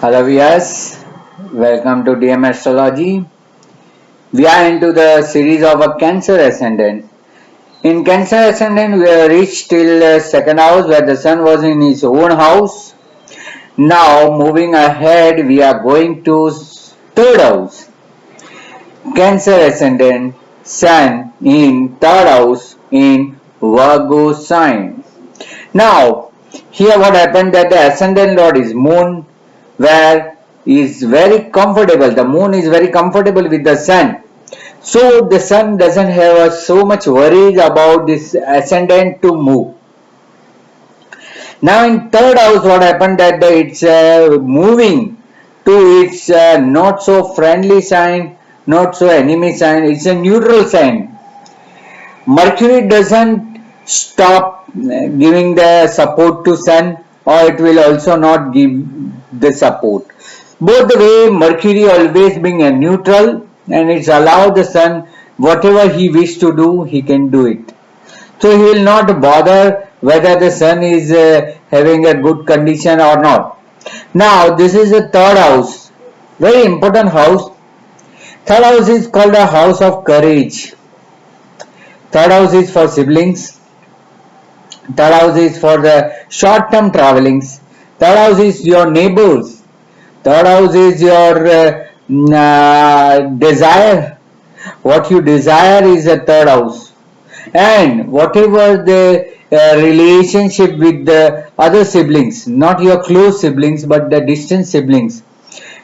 Hello viewers, welcome to DM Astrology. We are into the series of a Cancer Ascendant. In Cancer Ascendant, we have reached till the second house where the Sun was in his own house. Now, moving ahead, we are going to third house. Cancer Ascendant, Sun in third house in Virgo sign. Now, here what happened that the Ascendant Lord is Moon, where is very comfortable. The moon is very comfortable with the sun. So the sun doesn't have so much worries about this ascendant to move. Now in third house what happened that it's moving to its not so friendly sign, not so enemy sign, it's a neutral sign. Mercury doesn't stop giving the support to sun, or it will also not give the support. Both the way Mercury always being a neutral, and it's allow the sun whatever he wish to do he can do it. So he will not bother whether the sun is having a good condition or not. Now this is the third house, very important house. Third house is called a house of courage. Third house is for siblings. Third house is for the short term travelings. Third house is your neighbors. Third house is your desire. What you desire is a third house. And whatever the relationship with the other siblings, not your close siblings but the distant siblings.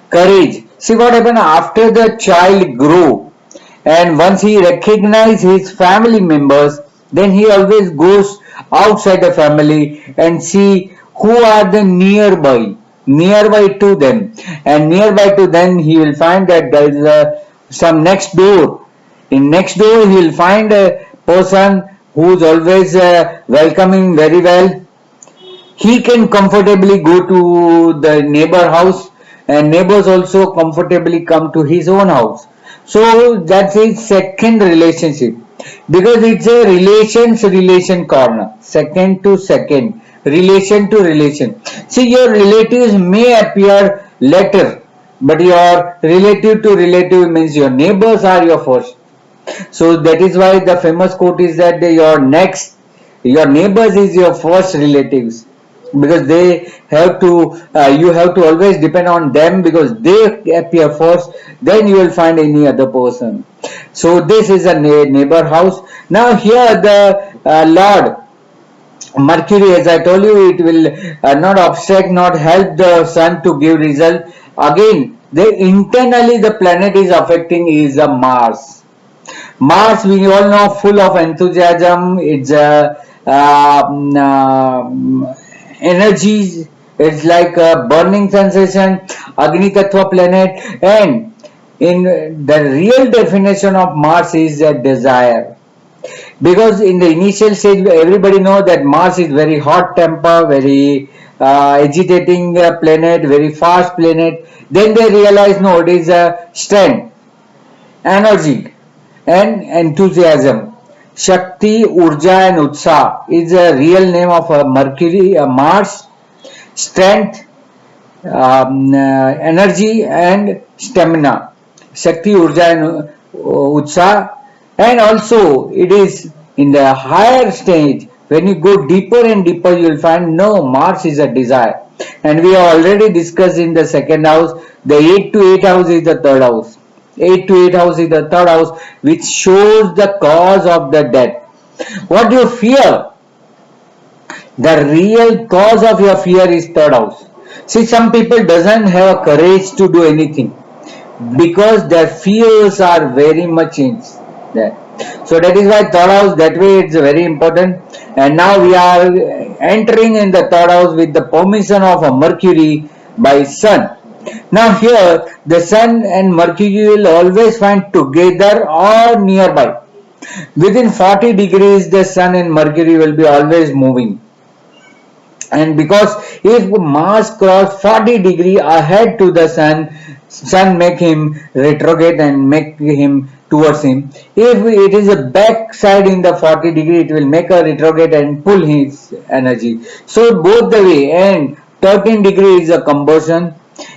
Courage. See what happened after the child grow, and once he recognizes his family members, then he always goes outside the family and see who are the nearby to them, and nearby to them he will find that there is some next door. In next door he will find a person who is always welcoming very well. He can comfortably go to the neighbor house, and neighbors also comfortably come to his own house. So that's his second relationship, because it's a relation corner, second to second, relation to relation. See, your relatives may appear later, but your relative to relative means your neighbors are your first. So that is why the famous quote is that your neighbors is your first relatives, because they have to you have to always depend on them, because they appear first, then you will find any other person. So this is a neighbor house. Now here the Lord Mercury, as I told you, it will not obstruct, not help the sun to give result. Again, internally the planet is affecting is a Mars. Mars, we all know, full of enthusiasm. It's a energy. It's like a burning sensation. Agni Tattva planet, and in the real definition of Mars is a desire. Because in the initial stage, everybody know that Mars is very hot temper, very agitating planet, very fast planet. Then they realize no, it is a strength, energy, and enthusiasm. Shakti, Urja, and Utsa is a real name of Mercury, Mars. Strength, energy, and stamina. Shakti, Urja, and Utsa. And also, it is in the higher stage. When you go deeper and deeper, you will find no, Mars is a desire. And we have already discussed in the second house, the 8 to 8 house is the third house. 8 to 8 house is the third house, which shows the cause of the death. What you fear, the real cause of your fear is third house. See, some people doesn't have courage to do anything because their fears are very much in there. So that is why third house, that way it's very important. And now we are entering in the third house with the permission of a Mercury by Sun. Now here the Sun and Mercury will always find together or nearby. Within 40 degrees the Sun and Mercury will be always moving. And because if Mars cross 40 degree ahead to the Sun make him retrograde and make him towards him. If it is a back side in the 40 degree, it will make a retrograde and pull his energy. So both the way, and 13 degree is a combustion,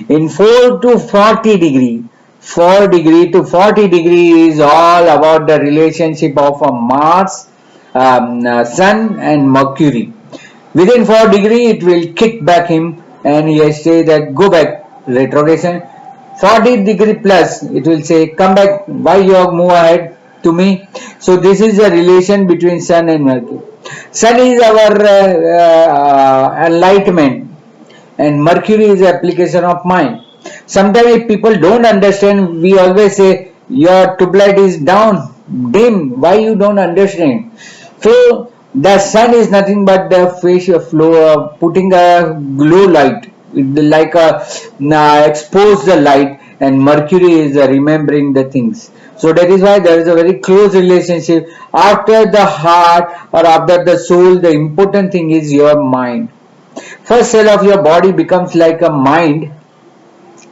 In 4 to 40 degree, 4 degree to 40 degree is all about the relationship of a Mars, Sun and Mercury. Within 4 degree it will kick back him and he say that go back retrogression. 40 degree plus it will say come back, why you move ahead to me. So this is a relation between Sun and Mercury. Sun is our enlightenment and Mercury is application of mind. Sometimes if people don't understand, we always say your tubelight is down, dim. Why you don't understand? So the sun is nothing but the facial flow of putting a glow light, like a expose the light, and Mercury is remembering the things. So that is why there is a very close relationship. After the heart or after the soul, the important thing is your mind. First cell of your body becomes like a mind.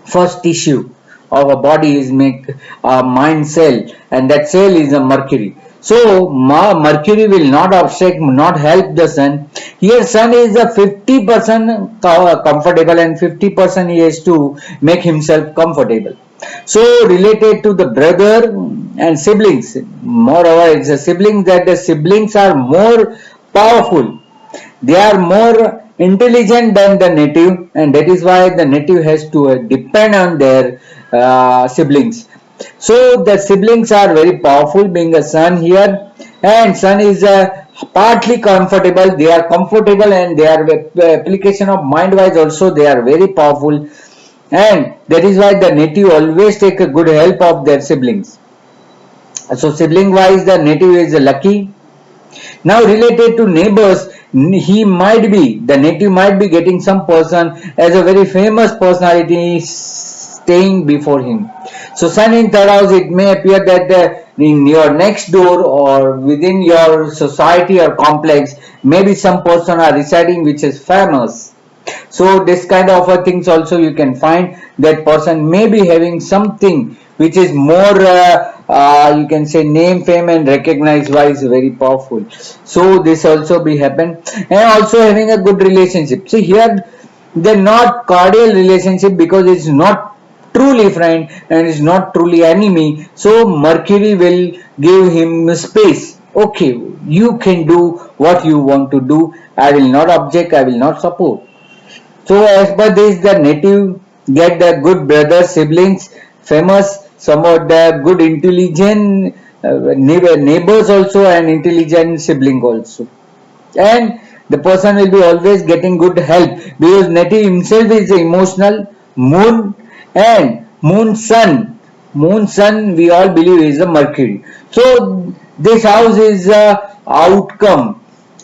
First tissue of a body is make a mind cell, and that cell is a Mercury. So Mercury will not obstruct, not help the sun. Here sun is a 50% comfortable and 50% he has to make himself comfortable. So related to the brother and siblings, moreover it's a siblings that the siblings are more powerful, they are more intelligent than the native, and that is why the native has to depend on their siblings. So the siblings are very powerful, being a son here, and son is partly comfortable. They are comfortable, and they are application of mind wise also they are very powerful, and that is why the native always take a good help of their siblings. So sibling wise the native is lucky. Now related to neighbors, he might be, the native might be getting some person as a very famous personality staying before him. So sun in third house, it may appear that in your next door or within your society or complex, maybe some person are residing which is famous. So this kind of things also you can find, that person may be having something which is more you can say name, fame and recognized wise very powerful. So this also be happen, and also having a good relationship. See here they're not cordial relationship because it's not truly friend and it's not truly enemy. So Mercury will give him space. Okay, you can do what you want to do. I will not object, I will not support. So as per this, the native get the good brothers, siblings, famous, somewhat the good intelligent neighbors also, and intelligent sibling also. And the person will be always getting good help because native himself is emotional. Moon and moon sun. Moon sun we all believe is the Mercury. So this house is a outcome.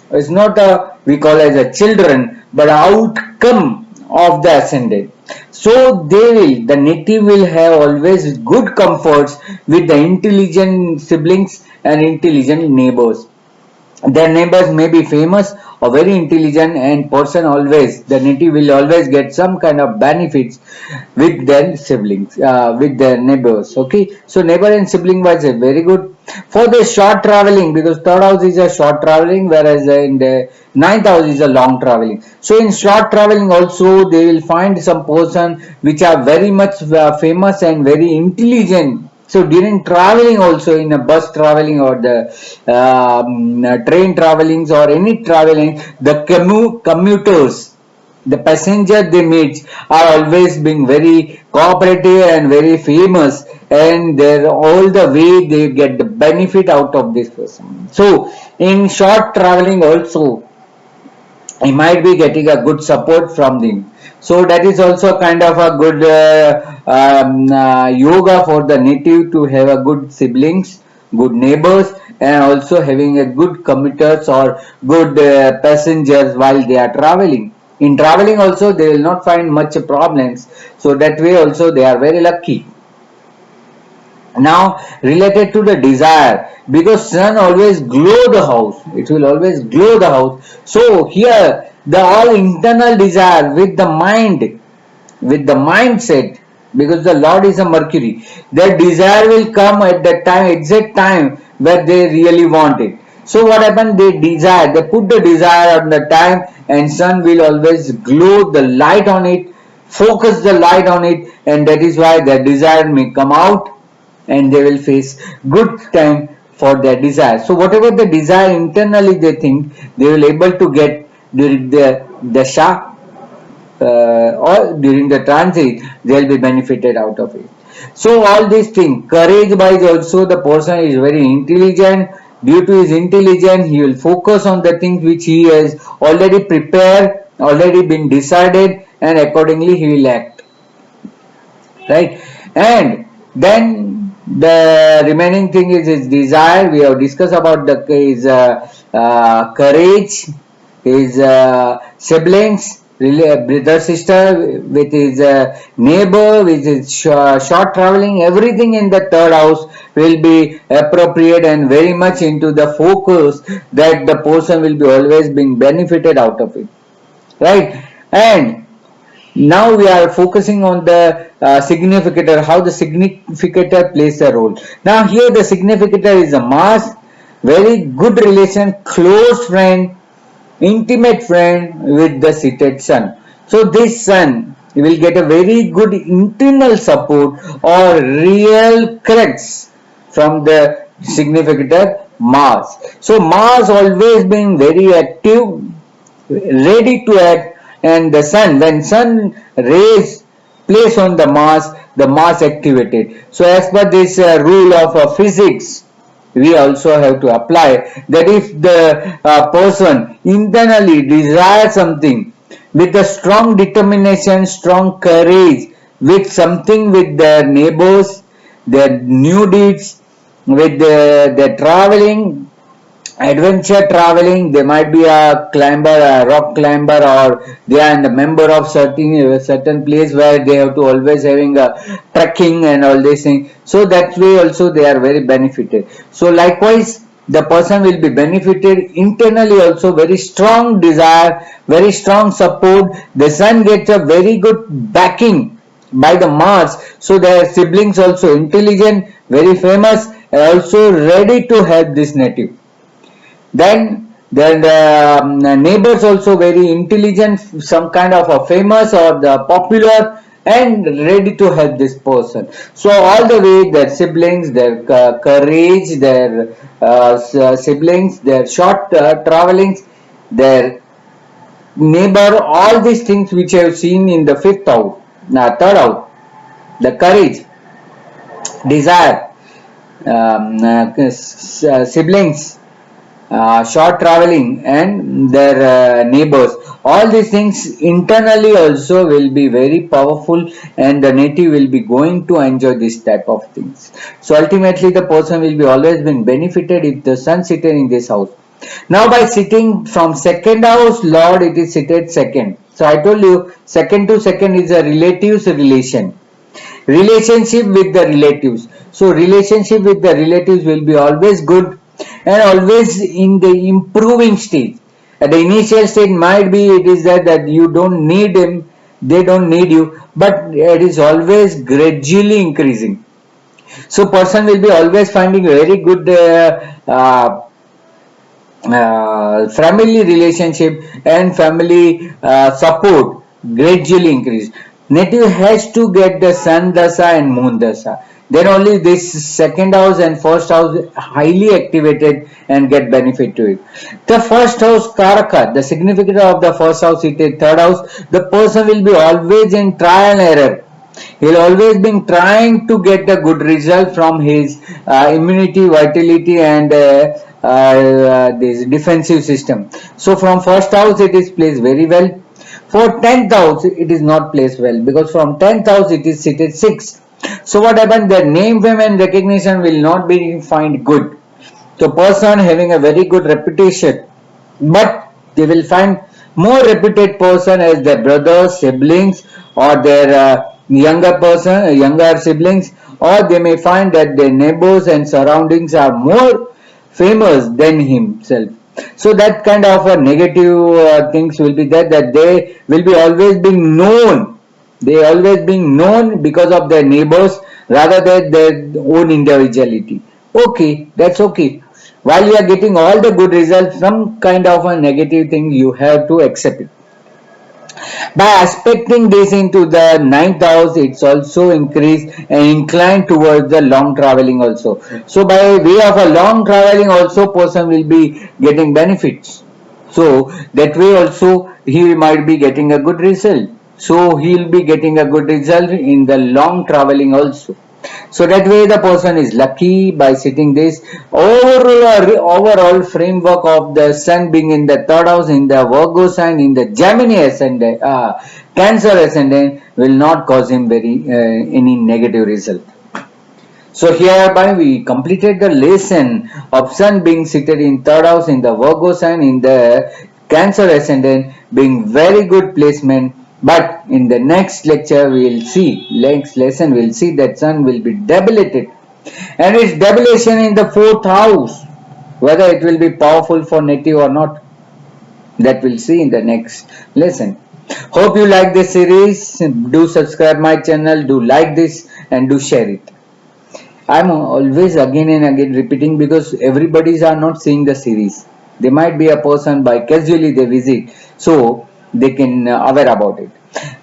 It's not a we call as a children, but outcome of the ascendant. So they will, the native will have always good comforts with the intelligent siblings and intelligent neighbors. Their neighbors may be famous or very intelligent, and person always, the native will always get some kind of benefits with their siblings, with their neighbors. Okay, so neighbor and sibling wise is very good for the short traveling, because third house is a short traveling, whereas in the ninth house is a long traveling. So in short traveling also they will find some person which are very much famous and very intelligent. So during traveling also, in a bus traveling or the train travelings or any traveling, the commuters, the passenger they meet are always being very cooperative and very famous, and they're all the way they get the benefit out of this person. So in short traveling also he might be getting a good support from them. So that is also kind of a good yoga for the native to have a good siblings, good neighbors, and also having a good commuters or good passengers while they are traveling. In traveling also they will not find much problems. So that way also they are very lucky. Now related to the desire, because sun always glow the house, it will always glow the house. So here the all internal desire with the mind, with the mindset, because the Lord is a Mercury, their desire will come at that time, exact time where they really want it. So what happened, they desire, they put the desire on the time, and sun will always glow the light on it focus the light on it, and that is why their desire may come out, and they will face good time for their desire. So whatever the desire internally they think, they will able to get during the dasha, or during the transit, they'll be benefited out of it. So all these things, courage wise also, the person is very intelligent. Due to his intelligence, he will focus on the things which he has already prepared, already been decided, and accordingly he will act, right? And then the remaining thing is his desire. We have discussed about his courage, his siblings, brother, sister, with his neighbor, with his short traveling. Everything in the third house will be appropriate and very much into the focus that the person will be always being benefited out of it, right? And now we are focusing on the significator, how the significator plays a role. Now here the significator is a Mars, very good relation, close friend, intimate friend with the seated sun. So this sun will get a very good internal support or real cracks from the significator Mars. So Mars always been very active, ready to act, and the sun, when sun rays place on the Mars activated. So as per this rule of physics, we also have to apply that if the person internally desires something with a strong determination, strong courage, with something with their neighbors, their new deeds, with their traveling, adventure traveling, they might be a climber, a rock climber, or they are a member of certain place where they have to always having a trekking and all these things. So that way also they are very benefited. So likewise, the person will be benefited internally also, very strong desire, very strong support. The sun gets a very good backing by the Mars, so their siblings also intelligent, very famous, and also ready to help this native. Then the neighbors also very intelligent, some kind of a famous or the popular, and ready to help this person. So all the way their siblings, their courage, their siblings, their short travelings, their neighbor, all these things which I have seen in the fifth house, third house, the courage, desire, siblings, short traveling, and their neighbors, all these things internally also will be very powerful, and the native will be going to enjoy this type of things. So ultimately the person will be always been benefited if the sun seated in this house. Now by sitting from second house lord, it is seated second. So I told you second to second is a relatives relation, relationship with the relatives. So relationship with the relatives will be always good and always in the improving stage. At the initial stage might be it is that you don't need him, they don't need you, but it is always gradually increasing. So person will be always finding very good family relationship and family support gradually increase. Native has to get the sun dasa and moon dasa. Then only this second house and first house highly activated and get benefit to it. The first house karaka, the significance of the first house, it is third house. The person will be always in trial and error. He'll always been trying to get a good result from his immunity, vitality, and this defensive system. So from first house it is placed very well. For 10th house it is not placed well, because from 10th house it is seated 6. So what happened? The name, fame, and recognition will not be find good. So person having a very good reputation, but they will find more reputed person as their brothers, siblings, or their younger siblings, or they may find that their neighbors and surroundings are more famous than himself. So that kind of negative things will be there, that they will be always being known. They always being known because of their neighbors rather than their own individuality. Okay, that's okay. While you are getting all the good results, some kind of a negative thing you have to accept it. By aspecting this into the ninth house, it's also increased and inclined towards the long traveling also. So by way of a long traveling also person will be getting benefits. So that way also he might be getting a good result. So he will be getting a good result in the long traveling also. So that way the person is lucky by sitting this overall framework of the sun being in the third house in the Virgo sign in the Gemini ascendant, Cancer ascendant will not cause him any negative result. So hereby we completed the lesson of sun being seated in third house in the Virgo sign in the Cancer ascendant being very good placement. But in the next lecture we will see, next lesson we will see that sun will be debilitated and its debilation in the fourth house. Whether it will be powerful for native or not, that we'll see in the next lesson. Hope you like this series. Do subscribe my channel, do like this and do share it. I'm always again and again repeating because everybody's are not seeing the series. They might be a person by casually they visit, so they can aware about it.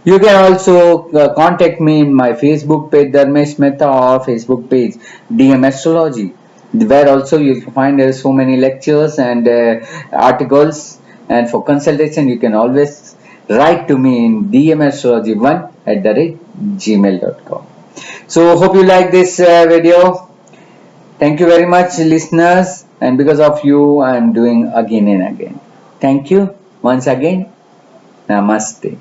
You can also contact me in my Facebook page Dharmesh Mehta or Facebook page DM Astrology, where also you can find so many lectures and articles. And for consultation, you can always write to me in dmsastrology1@gmail.com. So hope you like this video. Thank you very much, listeners. And because of you, I am doing again and again. Thank you once again. Namaste.